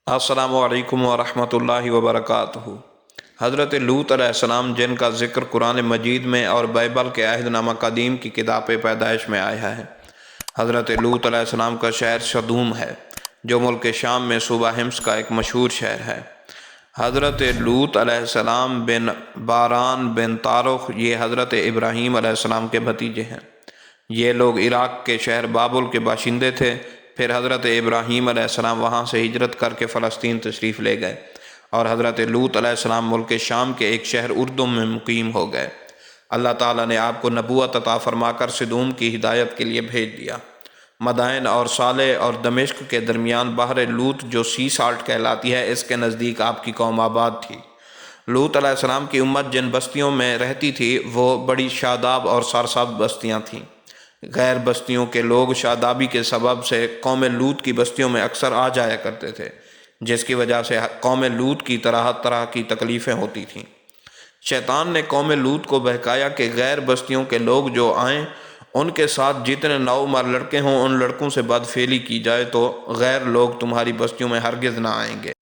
السلام علیکم ورحمۃ اللہ وبرکاتہ۔ حضرت لوط علیہ السلام جن کا ذکر قرآن مجید میں اور بائبل کے عہد نامہ قدیم کی کتاب پیدائش میں آیا ہے۔ حضرت لوط علیہ السلام کا شہر سدوم ہے جو ملک شام میں صوبہ حمص کا ایک مشہور شہر ہے۔ حضرت لوط علیہ السلام بن باران بن تارخ یہ حضرت ابراہیم علیہ السلام کے بھتیجے ہیں۔ یہ لوگ عراق کے شہر بابل کے باشندے تھے۔ پھر حضرت ابراہیم علیہ السلام وہاں سے ہجرت کر کے فلسطین تشریف لے گئے اور حضرت لوط علیہ السلام ملک شام کے ایک شہر اردم میں مقیم ہو گئے۔ اللہ تعالیٰ نے آپ کو نبوت عطا فرما کر سدوم کی ہدایت کے لیے بھیج دیا۔ مدائن اور صالح اور دمشق کے درمیان بحر لوط جو سی سالٹ کہلاتی ہے، اس کے نزدیک آپ کی قوم آباد تھی۔ لوط علیہ السلام کی امت جن بستیوں میں رہتی تھی وہ بڑی شاداب اور سرسبز بستیاں تھیں۔ غیر بستیوں کے لوگ شادابی کے سبب سے قوم لوط کی بستیوں میں اکثر آ جایا کرتے تھے، جس کی وجہ سے قوم لوط کی طرح طرح کی تکلیفیں ہوتی تھیں۔ شیطان نے قوم لوط کو بہکایا کہ غیر بستیوں کے لوگ جو آئیں ان کے ساتھ جتنے نوعمر لڑکے ہوں ان لڑکوں سے بدفعلی کی جائے تو غیر لوگ تمہاری بستیوں میں ہرگز نہ آئیں گے۔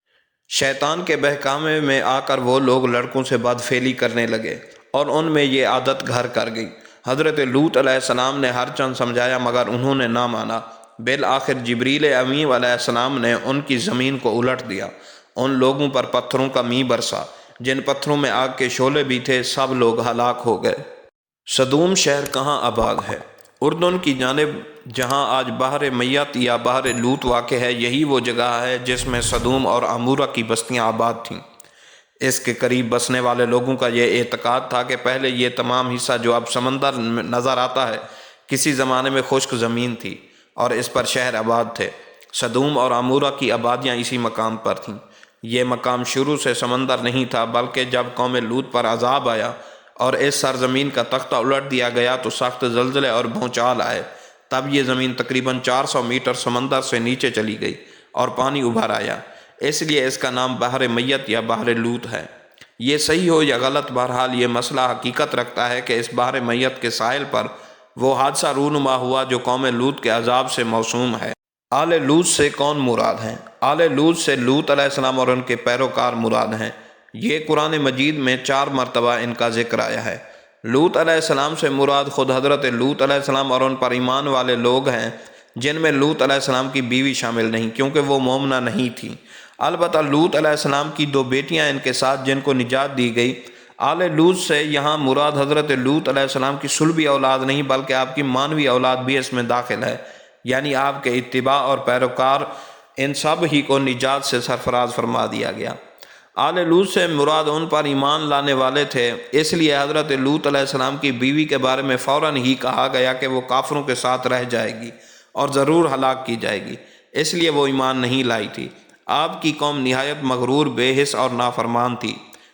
شیطان کے بہکامے میں آ کر وہ لوگ لڑکوں سے بدفعلی کرنے لگے اور ان میں یہ عادت گھر کر گئی۔ حضرت لوط علیہ السلام نے ہر چند سمجھایا مگر انہوں نے نہ مانا۔ بالآخر جبریل امین علیہ السلام نے ان کی زمین کو الٹ دیا۔ ان لوگوں پر پتھروں کا میਂہ برسا، جن پتھروں میں آگ کے شعلے بھی تھے، سب لوگ ہلاک ہو گئے۔ سدوم شہر کہاں آباد ہے؟ اردن کی جانب جہاں آج بحر میت یا بحر لوط واقع ہے، یہی وہ جگہ ہے جس میں سدوم اور عمورہ کی بستیاں آباد تھیں۔ اس کے قریب بسنے والے لوگوں کا یہ اعتقاد تھا کہ پہلے یہ تمام حصہ جو اب سمندر نظر آتا ہے کسی زمانے میں خشک زمین تھی اور اس پر شہر آباد تھے۔ سدوم اور عمورہ کی آبادیاں اسی مقام پر تھیں۔ یہ مقام شروع سے سمندر نہیں تھا، بلکہ جب قوم لوط پر عذاب آیا اور اس سرزمین کا تختہ الٹ دیا گیا تو سخت زلزلے اور بھونچال آئے، تب یہ زمین تقریباً 400 میٹر سمندر سے نیچے چلی گئی اور پانی ابھر آیا۔ اس لیے اس کا نام بحر میت یا بحر لوط ہے۔ یہ صحیح ہو یا غلط، بہرحال یہ مسئلہ حقیقت رکھتا ہے کہ اس بحر میت کے ساحل پر وہ حادثہ رونما ہوا جو قوم لوط کے عذاب سے موسوم ہے۔ آل لوط سے کون مراد ہیں؟ آل لوط سے لوط علیہ السلام اور ان کے پیروکار مراد ہیں۔ یہ قرآن مجید میں 4 مرتبہ ان کا ذکر آیا ہے۔ لوط علیہ السلام سے مراد خود حضرت لوط علیہ السلام اور ان پر ایمان والے لوگ ہیں، جن میں لوط علیہ السلام کی بیوی شامل نہیں کیونکہ وہ مومنہ نہیں تھی۔ البتہ لوط علیہ السلام کی 2 بیٹیاں ان کے ساتھ جن کو نجات دی گئی۔ آل لوط سے یہاں مراد حضرت لوط علیہ السلام کی صلبی اولاد نہیں بلکہ آپ کی مانوی اولاد بھی اس میں داخل ہے، یعنی آپ کے اتباع اور پیروکار، ان سب ہی کو نجات سے سرفراز فرما دیا گیا۔ آل لوط سے مراد ان پر ایمان لانے والے تھے، اس لیے حضرت لوط علیہ السلام کی بیوی کے بارے میں فوراً ہی کہا گیا کہ وہ کافروں کے ساتھ رہ جائے گی اور ضرور ہلاک کی جائے گی، اس لیے وہ ایمان نہیں لائی تھی۔ آپ کی قوم نہایت مغرور، بے حس اور نافرمان تھی۔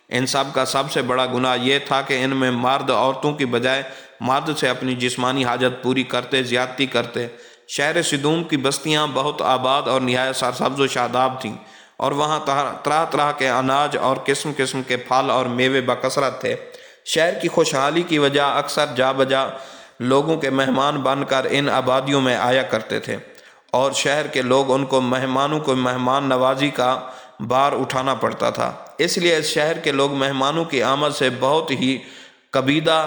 ان سب کا سب سے بڑا گناہ یہ تھا کہ ان میں مرد عورتوں کی بجائے مرد سے اپنی جسمانی حاجت پوری کرتے، زیادتی کرتے۔ شہر سدوم کی بستیاں بہت آباد اور نہایت سرسبز و شاداب تھیں اور وہاں طرح طرح کے اناج اور قسم قسم کے پھل اور میوے بکثرت تھے۔ شہر کی خوشحالی کی وجہ اکثر جا بجا لوگوں کے مہمان بن کر ان آبادیوں میں آیا کرتے تھے اور شہر کے لوگ ان کو مہمانوں کو مہمان نوازی کا بار اٹھانا پڑتا تھا۔ اس لیے اس شہر کے لوگ مہمانوں کی آمد سے بہت ہی کبیدہ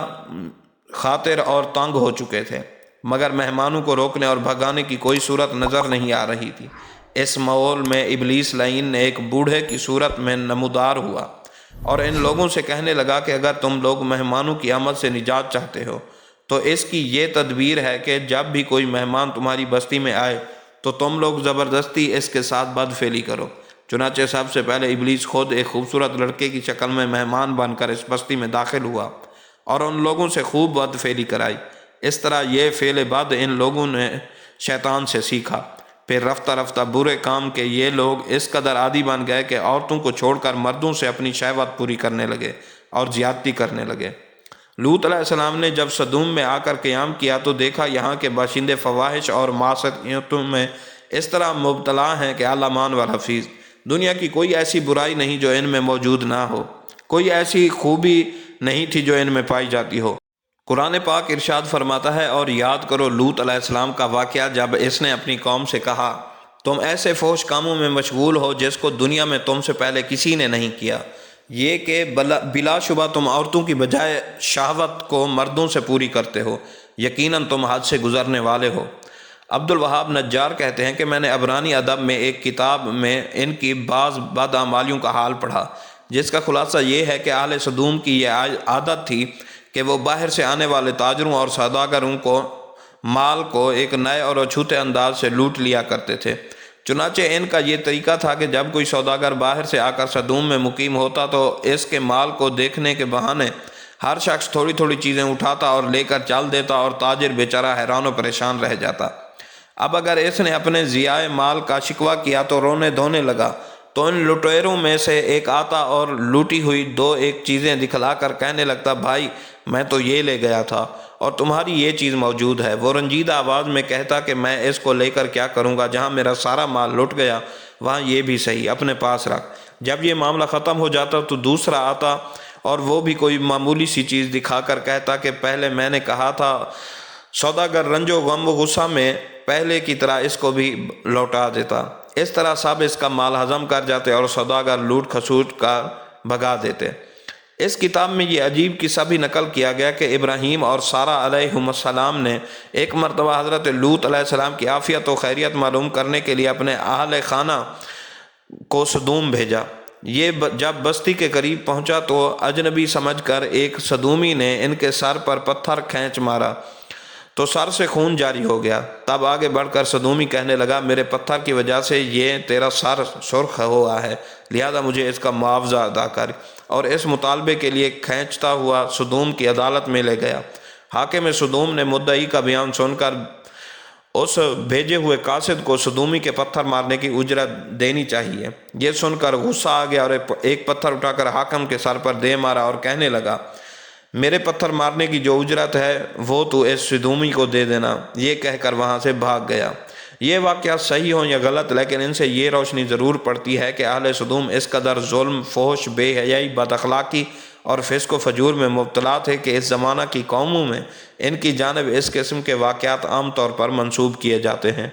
خاطر اور تنگ ہو چکے تھے، مگر مہمانوں کو روکنے اور بھگانے کی کوئی صورت نظر نہیں آ رہی تھی۔ اس ماحول میں ابلیس لعین نے ایک بوڑھے کی صورت میں نمودار ہوا اور ان لوگوں سے کہنے لگا کہ اگر تم لوگ مہمانوں کی آمد سے نجات چاہتے ہو تو اس کی یہ تدبیر ہے کہ جب بھی کوئی مہمان تمہاری بستی میں آئے تو تم لوگ زبردستی اس کے ساتھ بدفعلی کرو۔ چنانچہ سب سے پہلے ابلیس خود ایک خوبصورت لڑکے کی شکل میں مہمان بن کر اس بستی میں داخل ہوا اور ان لوگوں سے خوب بدفعلی کرائی۔ اس طرح یہ فعل بد ان لوگوں نے شیطان سے سیکھا۔ پھر رفتہ رفتہ برے کام کے یہ لوگ اس قدر عادی بن گئے کہ عورتوں کو چھوڑ کر مردوں سے اپنی شہوت پوری کرنے لگے اور زیادتی کرنے لگے۔ لوط علیہ السلام نے جب سدوم میں آ کر قیام کیا تو دیکھا یہاں کے باشندے فواحش اور معصیتوں میں اس طرح مبتلا ہیں کہ اللہ مان و حفیظ۔ دنیا کی کوئی ایسی برائی نہیں جو ان میں موجود نہ ہو، کوئی ایسی خوبی نہیں تھی جو ان میں پائی جاتی ہو۔ قرآن پاک ارشاد فرماتا ہے، اور یاد کرو لوط علیہ السلام کا واقعہ جب اس نے اپنی قوم سے کہا تم ایسے فحش کاموں میں مشغول ہو جس کو دنیا میں تم سے پہلے کسی نے نہیں کیا، یہ کہ بلا شبہ تم عورتوں کی بجائے شہوت کو مردوں سے پوری کرتے ہو، یقیناً تم حد سے گزرنے والے ہو۔ عبد الوہاب نجار کہتے ہیں کہ میں نے عبرانی ادب میں ایک کتاب میں ان کی بعض بدعمالیوں کا حال پڑھا، جس کا خلاصہ یہ ہے کہ اہل سدوم کی یہ عادت تھی کہ وہ باہر سے آنے والے تاجروں اور سوداگروں کو مال کو ایک نئے اور اچھوتے انداز سے لوٹ لیا کرتے تھے۔ چنانچہ ان کا یہ طریقہ تھا کہ جب کوئی سوداگر باہر سے آ کر سدوم میں مقیم ہوتا تو اس کے مال کو دیکھنے کے بہانے ہر شخص تھوڑی تھوڑی چیزیں اٹھاتا اور لے کر چل دیتا، اور تاجر بیچارہ حیران و پریشان رہ جاتا۔ اب اگر اس نے اپنے ضیاع مال کا شکوہ کیا تو رونے دھونے لگا، تو ان لٹیروں میں سے ایک آتا اور لوٹی ہوئی دو ایک چیزیں دکھلا کر کہنے لگتا، بھائی میں تو یہ لے گیا تھا اور تمہاری یہ چیز موجود ہے۔ وہ رنجیدہ آواز میں کہتا کہ میں اس کو لے کر کیا کروں گا، جہاں میرا سارا مال لٹ گیا وہاں یہ بھی صحیح، اپنے پاس رکھ۔ جب یہ معاملہ ختم ہو جاتا تو دوسرا آتا اور وہ بھی کوئی معمولی سی چیز دکھا کر کہتا کہ پہلے میں نے کہا تھا۔ سوداگر رنج و غم و غصہ میں پہلے کی طرح اس کو بھی لوٹا دیتا۔ اس طرح سب اس کا مال ہضم کر جاتے اور سوداگر لوٹ کھسوٹ کر بھگا دیتے۔ اس کتاب میں یہ عجیب قصہ بھی نقل کیا گیا کہ ابراہیم اور سارہ علیہم السلام نے ایک مرتبہ حضرت لوط علیہ السلام کی عافیت و خیریت معلوم کرنے کے لیے اپنے اہل خانہ کو سدوم بھیجا۔ یہ جب بستی کے قریب پہنچا تو اجنبی سمجھ کر ایک سدومی نے ان کے سر پر پتھر کھینچ مارا تو سر سے خون جاری ہو گیا۔ تب آگے بڑھ کر سدومی کہنے لگا، میرے پتھر کی وجہ سے یہ تیرا سر سرخ ہوا ہے، لہذا مجھے اس کا معاوضہ ادا کر، اور اس مطالبے کے لیے کھینچتا ہوا سدوم کی عدالت میں لے گیا۔ حاکم سدوم نے مدعی کا بیان سن کر اس بھیجے ہوئے قاصد کو سدومی کے پتھر مارنے کی اجرت دینی چاہیے۔ یہ سن کر غصہ آ گیا اور ایک پتھر اٹھا کر حاکم کے سر پر دے مارا اور کہنے لگا، میرے پتھر مارنے کی جو اجرت ہے وہ تو اس سدومی کو دے دینا۔ یہ کہہ کر وہاں سے بھاگ گیا۔ یہ واقعات صحیح ہوں یا غلط، لیکن ان سے یہ روشنی ضرور پڑتی ہے کہ اہل سدوم اس قدر ظلم، فحش، بے حیائی، بد اخلاقی اور فسق و فجور میں مبتلا تھے کہ اس زمانہ کی قوموں میں ان کی جانب اس قسم کے واقعات عام طور پر منسوب کیے جاتے ہیں۔